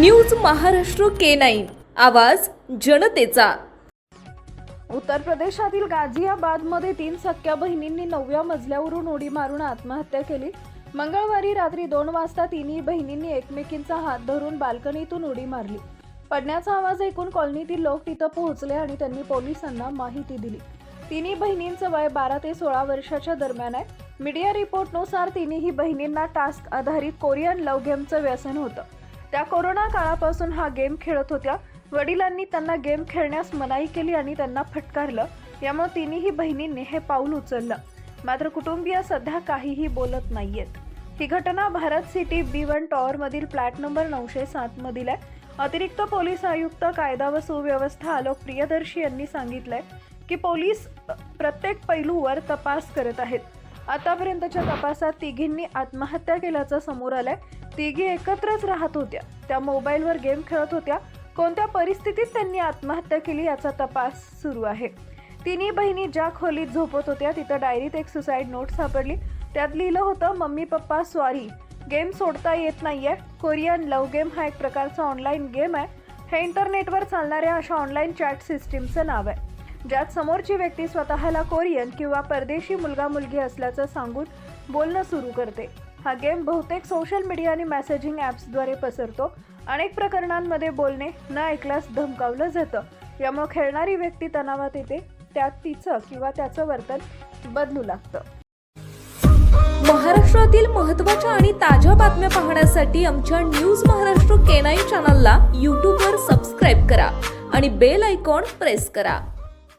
News Maharashtra K9 आवाज जनतेचा। उत्तर प्रदेशातील गाझियाबादमध्ये 3 सख्या बहिणींनी 9व्या मजल्यावरून उडी मारून आत्महत्या केली। मंगळवारी रात्री 2 वाजता तिन्ही बहिणींनी एकमेकींचा हात धरून बाल्कनीतून उडी मारली। पडण्याचा आवाज ऐकून कॉलनीतील लोक तिथं पोहोचले आणि त्यांनी पोलिसांना माहिती दिली। तिन्ही बहिणींचं वय 12 ते 16 वर्षाच्या दरम्यान आहे। मीडिया रिपोर्टनुसार तिन्ही बहिणींना टास्क आधारित कोरियन लव्ह गेमचं व्यसन होतं। त्या कोरोना काळापासून हा गेम खेळत होत्या। वडिलांनी त्यांना गेम खेळण्यास मनाई केली आणि त्यांना फटकारलं। यामुळे तिन्ही बहिणींनी हे पाऊल उचललं। मात्र कुटुंबीय सध्या काहीही बोलत नाहीयेत। ही घटना भारत सिटी B1 टॉवर मधील फ्लॅट नंबर 907 मधील आहे। अतिरिक्त पोलीस आयुक्त कायदा व सुव्यवस्था आलोक प्रियदर्शी यांनी सांगितलंय की पोलीस प्रत्येक पैलूवर तपास करत आहेत। आतापर्यंतच्या तपासात तिघींनी आत्महत्या केल्याचं समोर आलंय। तिघी एकत्रच राहत होत्या, त्या मोबाईलवर गेम खेळत होत्या। कोणत्या परिस्थितीत त्यांनी आत्महत्या केली याचा तपास सुरू आहे। तिन्ही बहिणी ज्या खोलीत झोपत होत्या तिथं डायरीत एक सुसाईड नोट सापडली। त्यात लिहिलं होतं, मम्मी पप्पा सॉरी, गेम सोडता येत नाहीये। कोरियन लव्ह गेम हा एक प्रकारचा ऑनलाईन गेम आहे। हे इंटरनेटवर चालणाऱ्या अशा ऑनलाईन चॅट सिस्टीमचं नाव आहे, ज्यात समोरची व्यक्ती स्वतःला कोरियन किंवा परदेशी मुलगा मुलगी असल्याचं सांगून बोलणं सुरू करते। हा गेम बहुतेक सोशल मीडिया आणि मेसेजिंग ॲप्सद्वारे पसरतो। अनेक प्रकरणांमध्ये बोलणे न ऐकल्यास धमकावलं जातं। यामुळे खेळणारी व्यक्ती तणावात येते, त्यात तिचं किंवा त्याचं वर्तन बदलू लागतं। महाराष्ट्रातील महत्त्वाच्या आणि ताज्या बातम्या पाहण्यासाठी आमच्या न्यूज महाराष्ट्र K9 चॅनलला YouTubeवर सबस्क्राईब करा आणि बेल आयकॉन प्रेस करा।